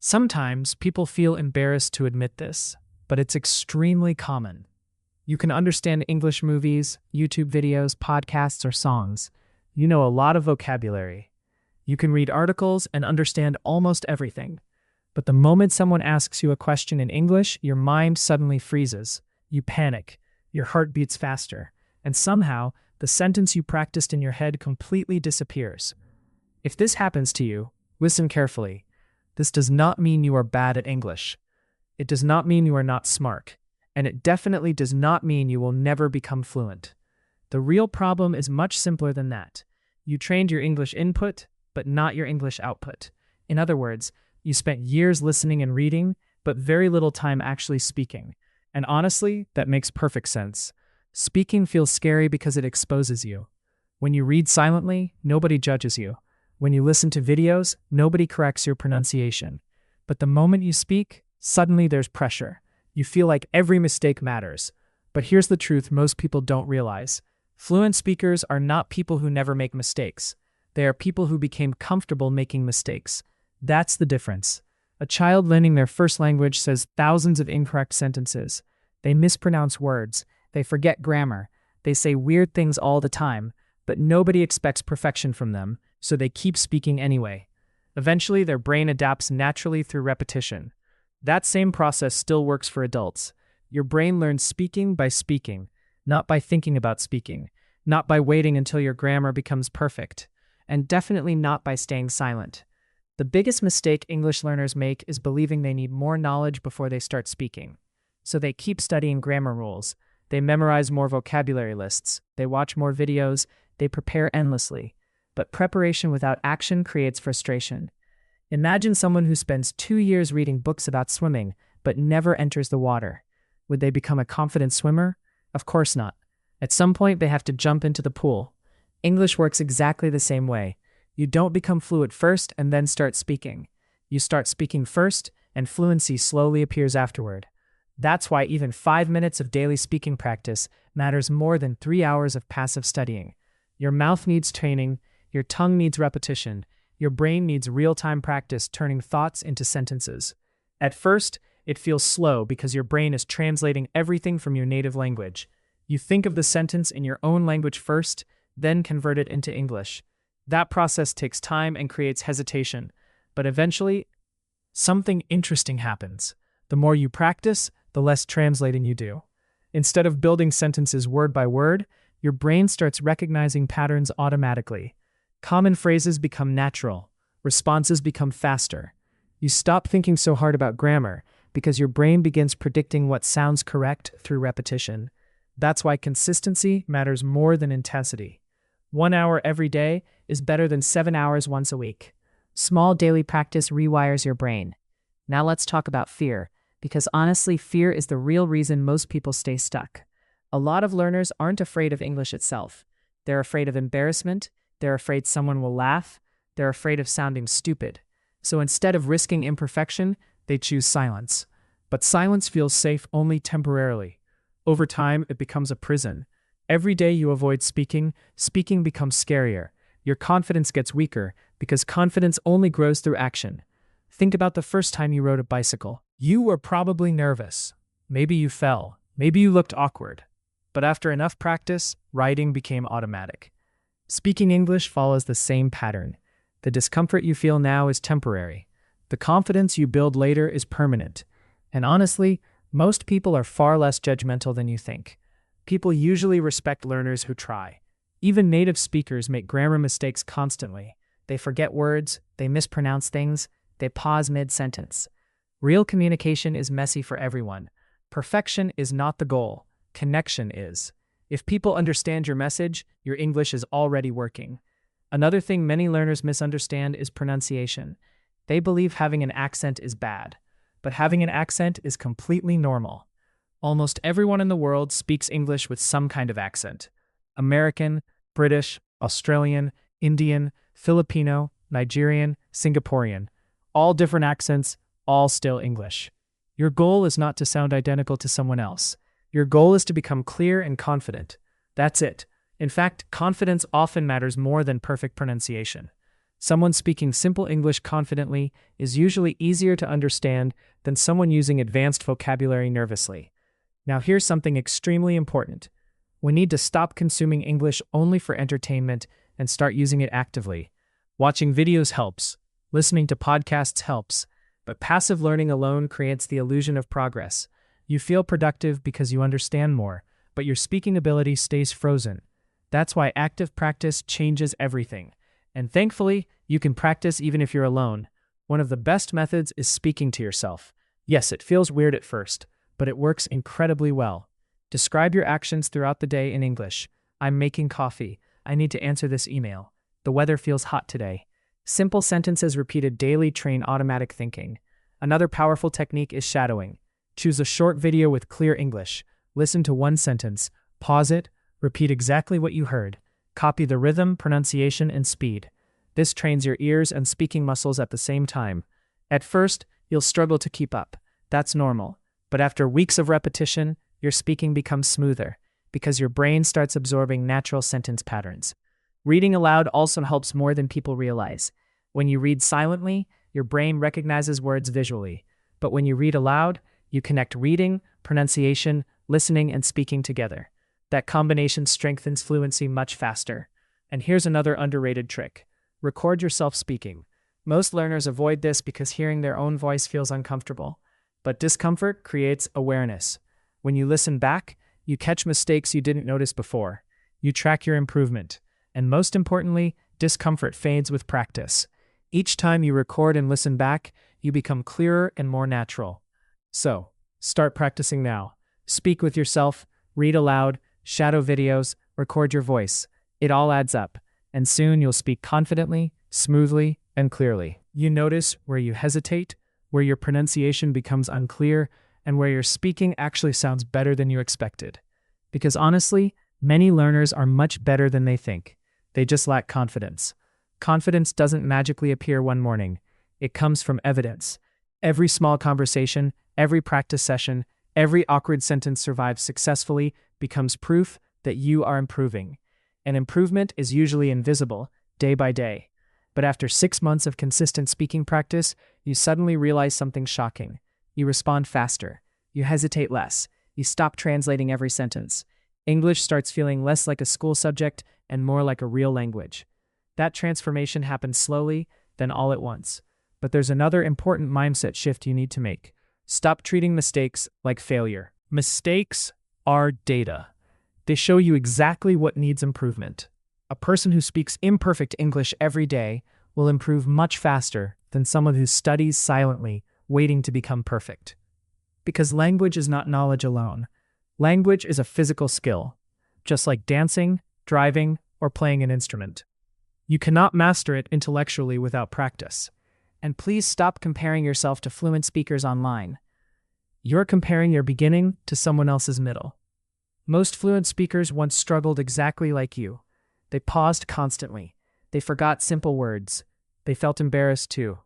Sometimes people feel embarrassed to admit this, but it's extremely common. You can understand English movies, YouTube videos, podcasts, or songs. You know a lot of vocabulary. You can read articles and understand almost everything. But the moment someone asks you a question in English, your mind suddenly freezes. You panic. Your heart beats faster. And somehow, the sentence you practiced in your head completely disappears. If this happens to you, listen carefully. This does not mean you are bad at English. It does not mean you are not smart. And it definitely does not mean you will never become fluent. The real problem is much simpler than that. You trained your English input, but not your English output. In other words, you spent years listening and reading, but very little time actually speaking. And honestly, that makes perfect sense. Speaking feels scary because it exposes you. When you read silently, nobody judges you. When you listen to videos, nobody corrects your pronunciation. But the moment you speak, suddenly there's pressure. You feel like every mistake matters. But here's the truth most people don't realize. Fluent speakers are not people who never make mistakes. They are people who became comfortable making mistakes. That's the difference. A child learning their first language says thousands of incorrect sentences. They mispronounce words. They forget grammar. They say weird things all the time, but nobody expects perfection from them, so they keep speaking anyway. Eventually, their brain adapts naturally through repetition. That same process still works for adults. Your brain learns speaking by speaking, not by thinking about speaking, not by waiting until your grammar becomes perfect, and definitely not by staying silent. The biggest mistake English learners make is believing they need more knowledge before they start speaking. So they keep studying grammar rules, they memorize more vocabulary lists, they watch more videos, they prepare endlessly. But preparation without action creates frustration. Imagine someone who spends 2 years reading books about swimming, but never enters the water. Would they become a confident swimmer? Of course not. At some point, they have to jump into the pool. English works exactly the same way. You don't become fluent first and then start speaking. You start speaking first, and fluency slowly appears afterward. That's why even 5 minutes of daily speaking practice matters more than 3 hours of passive studying. Your mouth needs training, your tongue needs repetition, your brain needs real-time practice turning thoughts into sentences. At first, it feels slow because your brain is translating everything from your native language. You think of the sentence in your own language first, then convert it into English. That process takes time and creates hesitation, but eventually, something interesting happens. The more you practice, the less translating you do. Instead of building sentences word by word, your brain starts recognizing patterns automatically. Common phrases become natural. Responses become faster. You stop thinking so hard about grammar because your brain begins predicting what sounds correct through repetition. That's why consistency matters more than intensity. 1 hour every day is better than 7 hours once a week. Small daily practice rewires your brain. Now let's talk about fear, because honestly, fear is the real reason most people stay stuck. A lot of learners aren't afraid of English itself. They're afraid of embarrassment. They're afraid someone will laugh. They're afraid of sounding stupid. So instead of risking imperfection, they choose silence. But silence feels safe only temporarily. Over time, it becomes a prison. Every day you avoid speaking, speaking becomes scarier. Your confidence gets weaker because confidence only grows through action. Think about the first time you rode a bicycle. You were probably nervous. Maybe you fell. Maybe you looked awkward. But after enough practice, riding became automatic. Speaking English follows the same pattern. The discomfort you feel now is temporary. The confidence you build later is permanent. And honestly, most people are far less judgmental than you think. People usually respect learners who try. Even native speakers make grammar mistakes constantly. They forget words, they mispronounce things, they pause mid-sentence. Real communication is messy for everyone. Perfection is not the goal. Connection is. If people understand your message, your English is already working. Another thing many learners misunderstand is pronunciation. They believe having an accent is bad, but having an accent is completely normal. Almost everyone in the world speaks English with some kind of accent. American, British, Australian, Indian, Filipino, Nigerian, Singaporean. All different accents, all still English. Your goal is not to sound identical to someone else. Your goal is to become clear and confident. That's it. In fact, confidence often matters more than perfect pronunciation. Someone speaking simple English confidently is usually easier to understand than someone using advanced vocabulary nervously. Now, here's something extremely important. We need to stop consuming English only for entertainment and start using it actively. Watching videos helps, listening to podcasts helps, but passive learning alone creates the illusion of progress. You feel productive because you understand more, but your speaking ability stays frozen. That's why active practice changes everything. And thankfully, you can practice even if you're alone. One of the best methods is speaking to yourself. Yes, it feels weird at first, but it works incredibly well. Describe your actions throughout the day in English. I'm making coffee. I need to answer this email. The weather feels hot today. Simple sentences repeated daily train automatic thinking. Another powerful technique is shadowing. Choose a short video with clear English. Listen to one sentence, pause it, repeat exactly what you heard. Copy the rhythm, pronunciation, and speed. This trains your ears and speaking muscles at the same time. At first, you'll struggle to keep up. That's normal. But after weeks of repetition, your speaking becomes smoother because your brain starts absorbing natural sentence patterns. Reading aloud also helps more than people realize. When you read silently, your brain recognizes words visually. But when you read aloud, you connect reading, pronunciation, listening, and speaking together. That combination strengthens fluency much faster. And here's another underrated trick. Record yourself speaking. Most learners avoid this because hearing their own voice feels uncomfortable. But discomfort creates awareness. When you listen back, you catch mistakes you didn't notice before. You track your improvement. And most importantly, discomfort fades with practice. Each time you record and listen back, you become clearer and more natural. So, start practicing now. Speak with yourself, read aloud, shadow videos, record your voice. It all adds up, and soon you'll speak confidently, smoothly, and clearly. You notice where you hesitate, where your pronunciation becomes unclear, and where your speaking actually sounds better than you expected. Because honestly, many learners are much better than they think. They just lack confidence. Confidence doesn't magically appear one morning. It comes from evidence. Every small conversation, every practice session, every awkward sentence survived successfully becomes proof that you are improving. And improvement is usually invisible, day by day. But after 6 months of consistent speaking practice, you suddenly realize something shocking. You respond faster. You hesitate less. You stop translating every sentence. English starts feeling less like a school subject and more like a real language. That transformation happens slowly, then all at once. But there's another important mindset shift you need to make. Stop treating mistakes like failure. Mistakes are data. They show you exactly what needs improvement. A person who speaks imperfect English every day will improve much faster than someone who studies silently, waiting to become perfect. Because language is not knowledge alone. Language is a physical skill, just like dancing, driving, or playing an instrument. You cannot master it intellectually without practice. And please stop comparing yourself to fluent speakers online. You're comparing your beginning to someone else's middle. Most fluent speakers once struggled exactly like you. They paused constantly. They forgot simple words. They felt embarrassed too.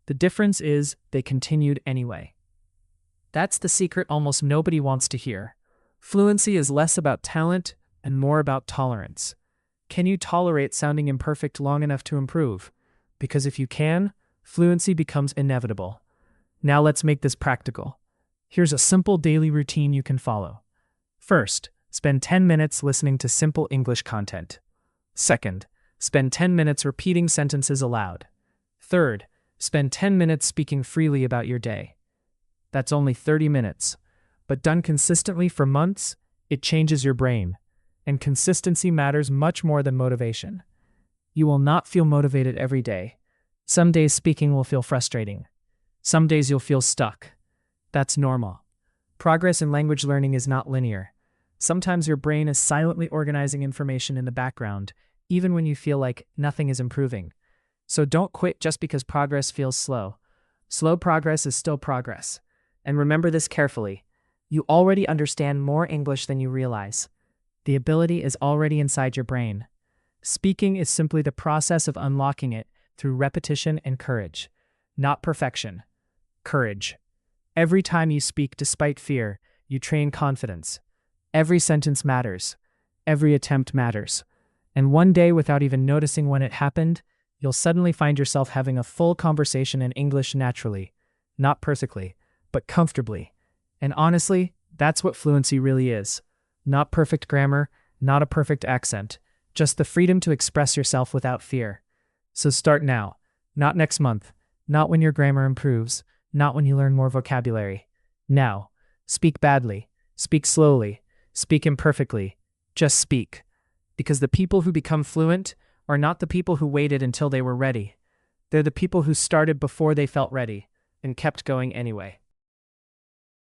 The difference is they continued anyway. That's the secret almost nobody wants to hear. Fluency is less about talent and more about tolerance. Can you tolerate sounding imperfect long enough to improve? Because if you can, fluency becomes inevitable. Now let's make this practical. Here's a simple daily routine you can follow. First, spend 10 minutes listening to simple English content. Second, spend 10 minutes repeating sentences aloud. Third, spend 10 minutes speaking freely about your day. That's only 30 minutes. But done consistently for months, it changes your brain. And consistency matters much more than motivation. You will not feel motivated every day. Some days speaking will feel frustrating. Some days you'll feel stuck. That's normal. Progress in language learning is not linear. Sometimes your brain is silently organizing information in the background, even when you feel like nothing is improving. So don't quit just because progress feels slow. Slow progress is still progress. And remember this carefully. You already understand more English than you realize. The ability is already inside your brain. Speaking is simply the process of unlocking it through repetition and courage. Not perfection. Courage. Every time you speak despite fear, you train confidence. Every sentence matters. Every attempt matters. And one day, without even noticing when it happened, You'll suddenly find yourself having a full conversation in English naturally, not perfectly, but comfortably. And honestly, that's what fluency really is. Not perfect grammar, not a perfect accent, just the freedom to express yourself without fear. So start now, not next month, not when your grammar improves, not when you learn more vocabulary. Now, speak badly, speak slowly, speak imperfectly, just speak. Because the people who become fluent are not the people who waited until they were ready. They're the people who started before they felt ready and kept going anyway.